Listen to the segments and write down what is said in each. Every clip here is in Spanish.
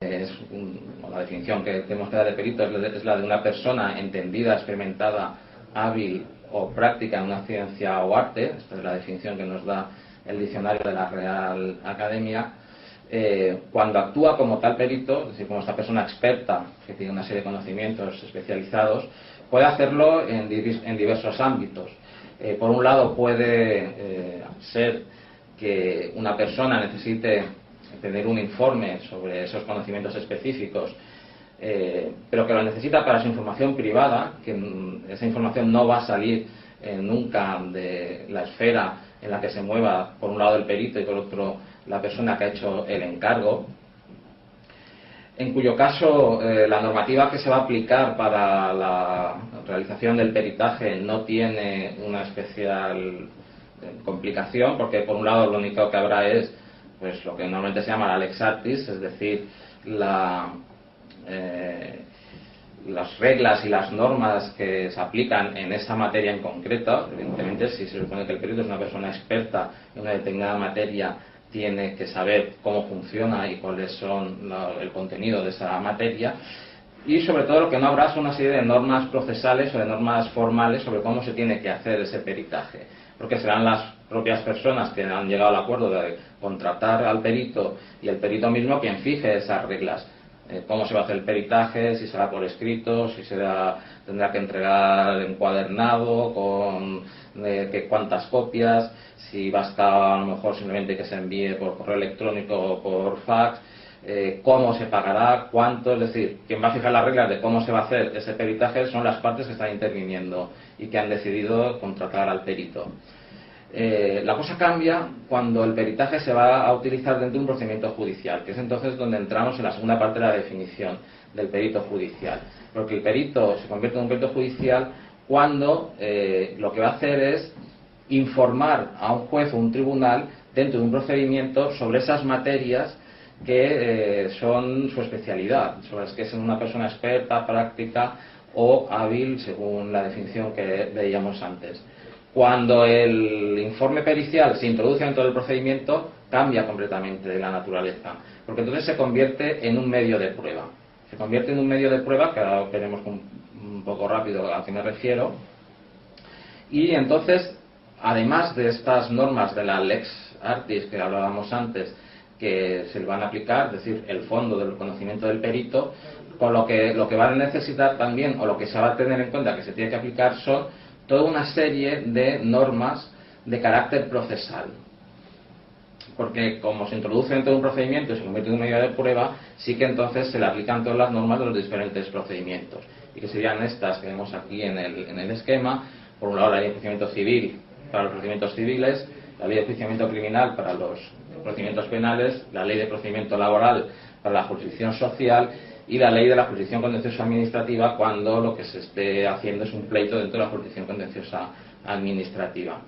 la definición que tenemos que dar de perito es la de una persona entendida, experimentada, hábil o práctica en una ciencia o arte. Esta es la definición que nos da el diccionario de la Real Academia. Cuando actúa como tal perito, es decir, como esta persona experta que tiene una serie de conocimientos especializados, puede hacerlo en diversos ámbitos. Por un lado puede ser que una persona necesite tener un informe sobre esos conocimientos específicos, pero que lo necesita para su información privada, que esa información no va a salir nunca de la esfera en la que se mueva, por un lado el perito y por otro la persona que ha hecho el encargo, en cuyo caso la normativa que se va a aplicar para la realización del peritaje no tiene una especial complicación, porque por un lado lo único que habrá es pues lo que normalmente se llama la lex artis, es decir, las reglas y las normas que se aplican en esa materia en concreto. Evidentemente, si se supone que el perito es una persona experta en una determinada materia, tiene que saber cómo funciona y cuáles son el contenido de esa materia. Y sobre todo lo que no habrá son una serie de normas procesales o de normas formales sobre cómo se tiene que hacer ese peritaje, porque serán las propias personas que han llegado al acuerdo de contratar al perito y el perito mismo quien fije esas reglas. Cómo se va a hacer el peritaje, si será por escrito, si tendrá que entregar encuadernado, con cuántas copias, si basta a lo mejor simplemente que se envíe por correo electrónico o por fax, cómo se pagará, cuánto. Es decir, quien va a fijar las reglas de cómo se va a hacer ese peritaje son las partes que están interviniendo y que han decidido contratar al perito. La cosa cambia cuando el peritaje se va a utilizar dentro de un procedimiento judicial, que es entonces donde entramos en la segunda parte de la definición del perito judicial. Porque el perito se convierte en un perito judicial cuando lo que va a hacer es informar a un juez o un tribunal dentro de un procedimiento sobre esas materias que son su especialidad, sobre las que es una persona experta, práctica o hábil, según la definición que veíamos antes. Cuando el informe pericial se introduce dentro del procedimiento, cambia completamente de la naturaleza, porque entonces se convierte en un medio de prueba. Se convierte en un medio de prueba, que ahora veremos un poco rápido a qué me refiero, y entonces, además de estas normas de la lex artis que hablábamos antes, que se le van a aplicar, es decir, el fondo del conocimiento del perito, con lo que va a necesitar también, o lo que se va a tener en cuenta que se tiene que aplicar, son toda una serie de normas de carácter procesal. Porque como se introduce dentro de un procedimiento y se convierte en un medio de prueba, sí que entonces se le aplican todas las normas de los diferentes procedimientos. Y que serían estas que vemos aquí en el esquema. Por un lado, la ley de enjuiciamiento civil para los procedimientos civiles, la ley de enjuiciamiento criminal para los procedimientos penales, la ley de procedimiento laboral para la jurisdicción social y la ley de la jurisdicción contenciosa administrativa cuando lo que se esté haciendo es un pleito dentro de la jurisdicción contenciosa administrativa.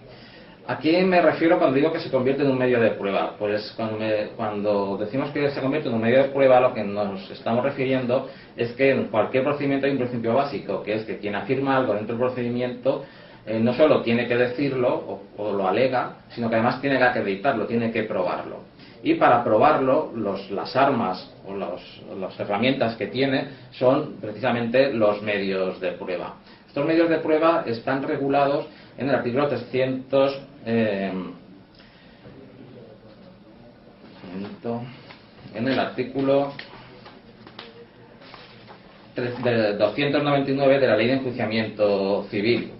¿A qué me refiero cuando digo que se convierte en un medio de prueba? Pues cuando decimos que se convierte en un medio de prueba, lo que nos estamos refiriendo es que en cualquier procedimiento hay un principio básico, que es que quien afirma algo dentro del procedimiento no solo tiene que decirlo o lo alega, sino que además tiene que acreditarlo, tiene que probarlo. Y para probarlo, las armas o las herramientas que tiene son precisamente los medios de prueba. Estos medios de prueba están regulados en el artículo 300. En el artículo 299 de la Ley de Enjuiciamiento Civil,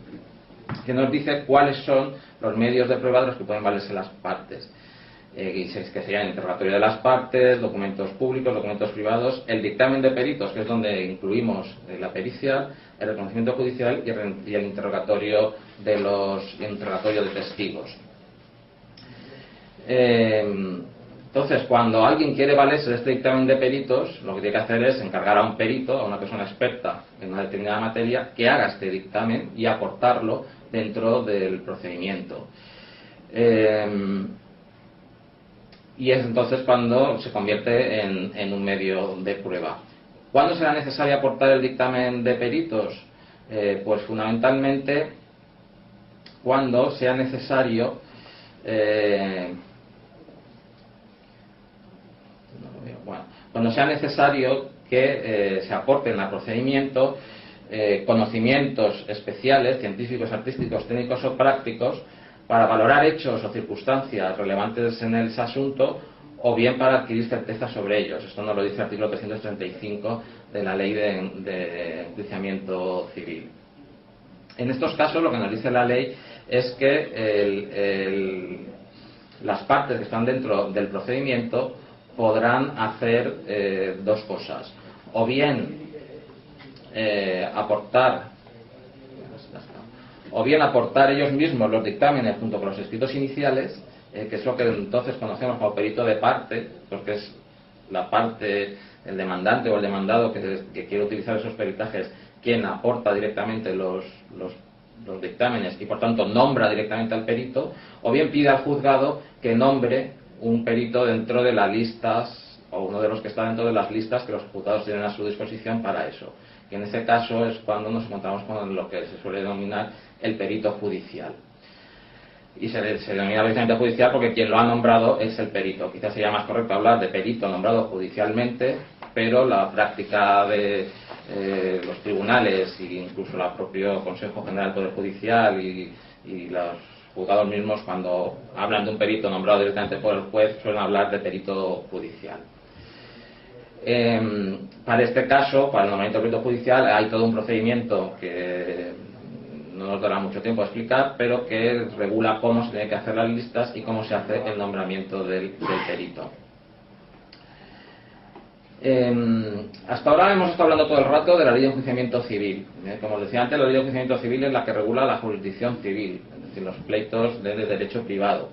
que nos dice cuáles son los medios de prueba de los que pueden valerse las partes. Que serían el interrogatorio de las partes, documentos públicos, documentos privados, el dictamen de peritos, que es donde incluimos la pericia, el reconocimiento judicial y el interrogatorio de testigos. Entonces, cuando alguien quiere valerse de este dictamen de peritos, lo que tiene que hacer es encargar a un perito, a una persona experta en una determinada materia, que haga este dictamen y aportarlo dentro del procedimiento. Y es entonces cuando se convierte en un medio de prueba. ¿Cuándo será necesario aportar el dictamen de peritos? Pues fundamentalmente cuando sea necesario cuando sea necesario que se aporten al procedimiento conocimientos especiales, científicos, artísticos, técnicos o prácticos, para valorar hechos o circunstancias relevantes en ese asunto, o bien para adquirir certeza sobre ellos. Esto nos lo dice el artículo 335 de la Ley de Enjuiciamiento Civil. En estos casos, lo que nos dice la ley es que las partes que están dentro del procedimiento podrán hacer dos cosas: o bien aportar ellos mismos los dictámenes junto con los escritos iniciales, que es lo que entonces conocemos como perito de parte, porque es la parte, el demandante o el demandado que quiere utilizar esos peritajes, quien aporta directamente los dictámenes y por tanto nombra directamente al perito, o bien pide al juzgado que nombre un perito dentro de las listas, o uno de los que está dentro de las listas que los juzgados tienen a su disposición para eso. Y en este caso es cuando nos encontramos con lo que se suele denominar el perito judicial. Y se denomina precisamente judicial porque quien lo ha nombrado es el perito. Quizás sería más correcto hablar de perito nombrado judicialmente, pero la práctica de los tribunales e incluso el propio Consejo General del Poder Judicial y los juzgados mismos, cuando hablan de un perito nombrado directamente por el juez, suelen hablar de perito judicial. Para este caso, para el nombramiento del perito judicial, hay todo un procedimiento que no nos dará mucho tiempo a explicar, pero que regula cómo se tienen que hacer las listas y cómo se hace el nombramiento del perito. Hasta ahora hemos estado hablando todo el rato de la Ley de Enjuiciamiento Civil. Como os decía antes, la Ley de Enjuiciamiento Civil es la que regula la jurisdicción civil, es decir, los pleitos de derecho privado.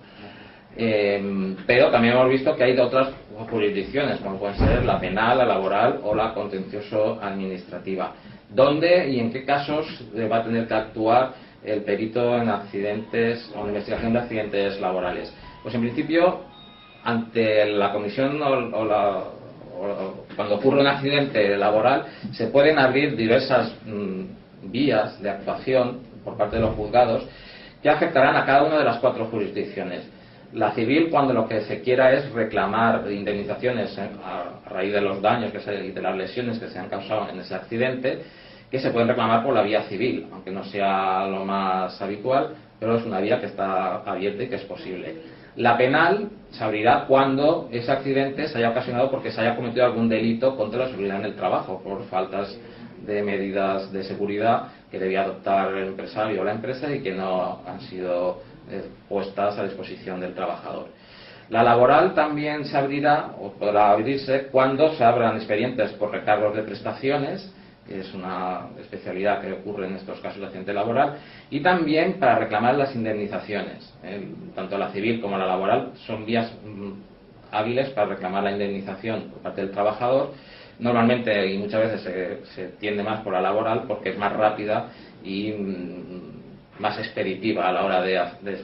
Pero también hemos visto que hay de otras jurisdicciones, como pueden ser la penal, la laboral o la contencioso-administrativa. ¿Dónde y en qué casos va a tener que actuar el perito en accidentes o en investigación de accidentes laborales? Pues en principio, ante la comisión cuando ocurre un accidente laboral, se pueden abrir diversas vías de actuación por parte de los juzgados que afectarán a cada una de las cuatro jurisdicciones. La civil, cuando lo que se quiera es reclamar indemnizaciones a raíz de los daños y de las lesiones que se han causado en ese accidente, que se pueden reclamar por la vía civil, aunque no sea lo más habitual, pero es una vía que está abierta y que es posible. La penal se abrirá cuando ese accidente se haya ocasionado porque se haya cometido algún delito contra la seguridad en el trabajo, por faltas de medidas de seguridad que debía adoptar el empresario o la empresa y que no han sido puestas a disposición del trabajador. La laboral también se abrirá, o podrá abrirse, cuando se abran expedientes por recargos de prestaciones, que es una especialidad que ocurre en estos casos de accidente laboral, y también para reclamar las indemnizaciones. Tanto la civil como la laboral son vías hábiles para reclamar la indemnización por parte del trabajador. Normalmente y muchas veces se tiende más por la laboral porque es más rápida y más expeditiva a la hora de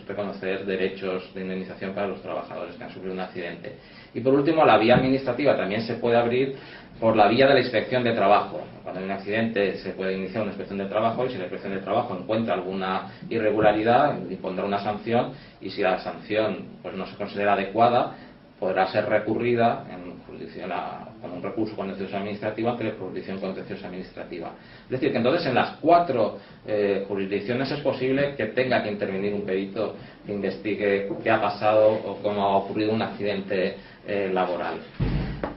reconocer derechos de indemnización para los trabajadores que han sufrido un accidente. Y por último, la vía administrativa también se puede abrir por la vía de la inspección de trabajo. Cuando hay un accidente se puede iniciar una inspección de trabajo y si la inspección de trabajo encuentra alguna irregularidad, impondrá una sanción, y si la sanción pues no se considera adecuada, podrá ser recurrida con un recurso contencioso administrativo ante la jurisdicción contenciosa administrativa. Es decir, que entonces en las cuatro jurisdicciones es posible que tenga que intervenir un perito que investigue qué ha pasado o cómo ha ocurrido un accidente laboral.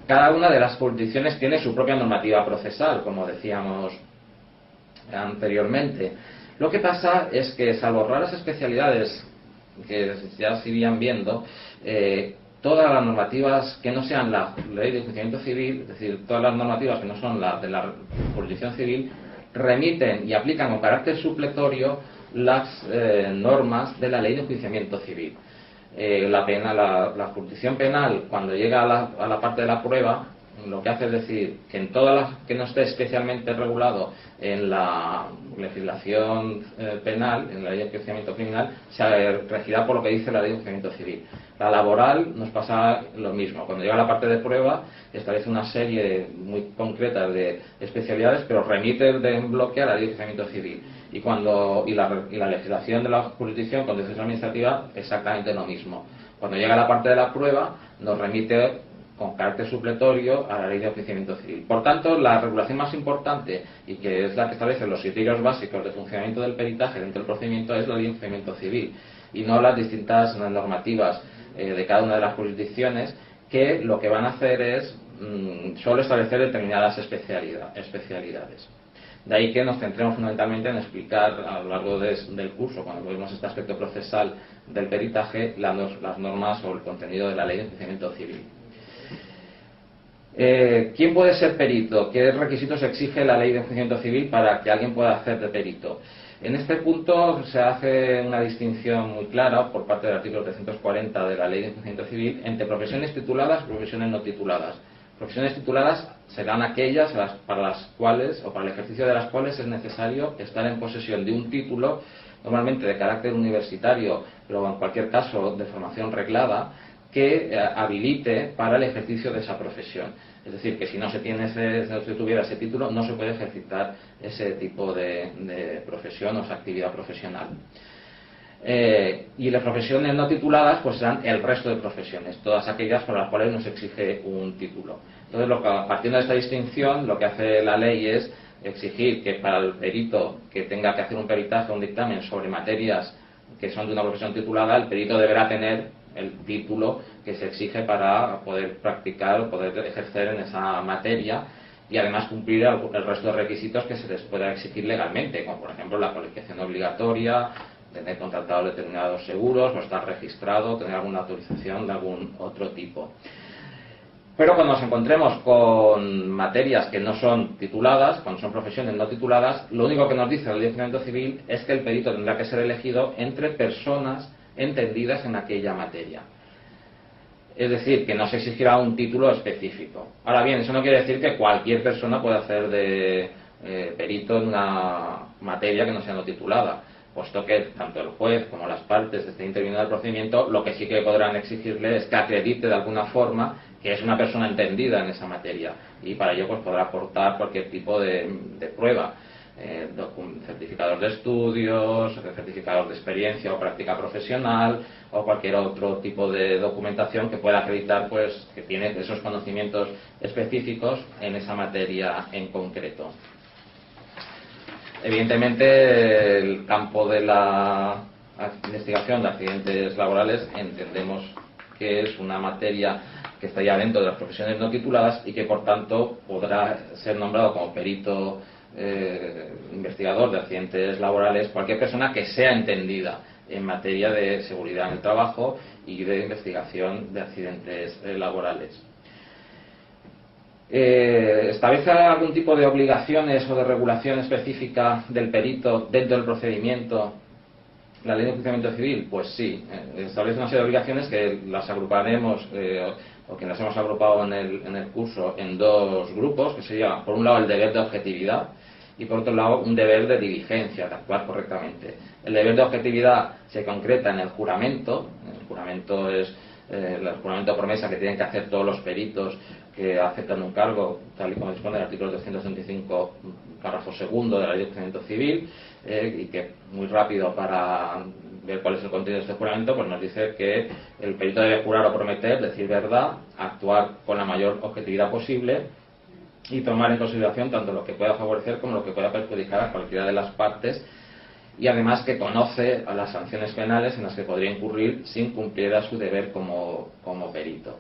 Cada una de las jurisdicciones tiene su propia normativa procesal, como decíamos anteriormente. Lo que pasa es que, salvo raras especialidades que ya se irían viendo, todas las normativas que no sean la Ley de Enjuiciamiento Civil, es decir, todas las normativas que no son la de la jurisdicción civil, remiten y aplican con carácter supletorio las normas de la Ley de Enjuiciamiento Civil. La jurisdicción penal, cuando llega a la parte de la prueba, lo que hace es decir que en todas las que no esté especialmente regulado en la legislación penal, en la Ley de Enjuiciamiento Criminal, se regirá por lo que dice la Ley de Enjuiciamiento Civil. La laboral nos pasa lo mismo. Cuando llega a la parte de prueba, establece una serie muy concreta de especialidades, pero remite en bloque a la Ley de Enjuiciamiento Civil. Y la legislación de la jurisdicción contenciosa administrativa, exactamente lo mismo. Cuando llega a la parte de la prueba, nos remite con carácter supletorio a la ley de enjuiciamiento civil. Por tanto, la regulación más importante, y que es la que establece los criterios básicos de funcionamiento del peritaje dentro del procedimiento, es la ley de enjuiciamiento civil, y no las distintas normativas de cada una de las jurisdicciones, que lo que van a hacer es solo establecer determinadas especialidades. De ahí que nos centremos fundamentalmente en explicar a lo largo del curso, cuando vemos este aspecto procesal del peritaje, las normas o el contenido de la ley de enjuiciamiento civil. ¿Quién puede ser perito? ¿Qué requisitos exige la ley de enjuiciamiento civil para que alguien pueda hacer de perito? En este punto se hace una distinción muy clara por parte del artículo 340 de la ley de enjuiciamiento civil entre profesiones tituladas y profesiones no tituladas. Profesiones tituladas serán aquellas para las cuales, o para el ejercicio de las cuales, es necesario estar en posesión de un título, normalmente de carácter universitario, pero en cualquier caso de formación reglada, que habilite para el ejercicio de esa profesión. Es decir, que si no se tuviera ese título, no se puede ejercitar ese tipo de profesión o esa actividad profesional. Y las profesiones no tituladas pues serán el resto de profesiones, todas aquellas por las cuales no se exige un título. Entonces, partiendo de esta distinción, lo que hace la ley es exigir que para el perito que tenga que hacer un peritaje o un dictamen sobre materias que son de una profesión titulada, el perito deberá tener el título que se exige para poder practicar o poder ejercer en esa materia, y además cumplir el resto de requisitos que se les pueda exigir legalmente, como por ejemplo la colegiación obligatoria, tener contratado determinados seguros, o estar registrado, tener alguna autorización de algún otro tipo. Pero cuando nos encontremos con materias que no son tituladas, cuando son profesiones no tituladas, lo único que nos dice la ley de enjuiciamiento civil es que el perito tendrá que ser elegido entre personas entendidas en aquella materia. Es decir, que no se exigirá un título específico. Ahora bien, eso no quiere decir que cualquier persona pueda hacer de perito en una materia que no sea no titulada, puesto que tanto el juez como las partes estén interviniendo en el procedimiento, lo que sí que podrán exigirle es que acredite de alguna forma que es una persona entendida en esa materia, y para ello pues podrá aportar cualquier tipo de prueba, certificados de estudios, certificados de experiencia o práctica profesional, o cualquier otro tipo de documentación que pueda acreditar pues que tiene esos conocimientos específicos en esa materia en concreto. Evidentemente, el campo de la investigación de accidentes laborales entendemos que es una materia que está ya dentro de las profesiones no tituladas y que por tanto podrá ser nombrado como perito investigador de accidentes laborales cualquier persona que sea entendida en materia de seguridad en el trabajo y de investigación de accidentes laborales. ¿Establece algún tipo de obligaciones o de regulación específica del perito dentro del procedimiento la ley de enjuiciamiento civil? Pues sí, establece una serie de obligaciones que las agruparemos o que las hemos agrupado en el curso en dos grupos, que sería por un lado el deber de objetividad y por otro lado un deber de diligencia, de actuar correctamente. El deber de objetividad se concreta en el juramento. El juramento es el juramento de promesa que tienen que hacer todos los peritos que aceptan un cargo, tal y como dispone el artículo 335, párrafo segundo de la ley de enjuiciamiento civil, y que muy rápido para ver cuál es el contenido de este juramento, pues nos dice que el perito debe jurar o prometer, decir verdad, actuar con la mayor objetividad posible y tomar en consideración tanto lo que pueda favorecer como lo que pueda perjudicar a cualquiera de las partes, y además que conoce a las sanciones penales en las que podría incurrir si incumpliera su deber como perito.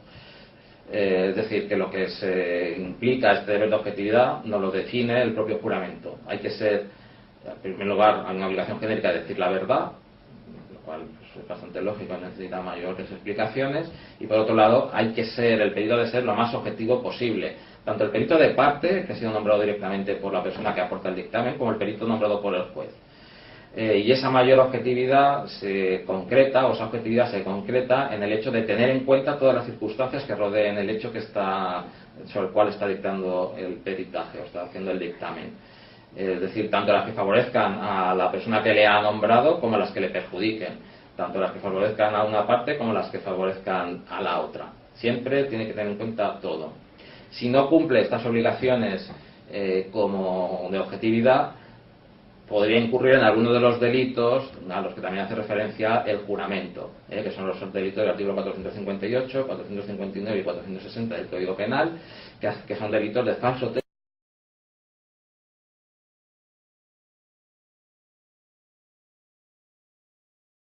Es decir, que lo que se implica este deber de objetividad nos lo define el propio juramento. Hay que ser, en primer lugar, hay una obligación genérica de decir la verdad, lo cual pues, es bastante lógico, necesita mayores explicaciones, y por otro lado, el perito debe ser lo más objetivo posible. Tanto el perito de parte, que ha sido nombrado directamente por la persona que aporta el dictamen, como el perito nombrado por el juez. Y esa mayor objetividad se concreta, o esa objetividad se concreta en el hecho de tener en cuenta todas las circunstancias que rodeen el hecho sobre el cual está dictando el peritaje o está haciendo el dictamen. Es decir, tanto las que favorezcan a la persona que le ha nombrado como las que le perjudiquen, tanto las que favorezcan a una parte como las que favorezcan a la otra. Siempre tiene que tener en cuenta todo. Si no cumple estas obligaciones como de objetividad, podría incurrir en alguno de los delitos a los que también hace referencia el juramento, que son los delitos del artículo 458, 459 y 460 del Código Penal, que son delitos de falso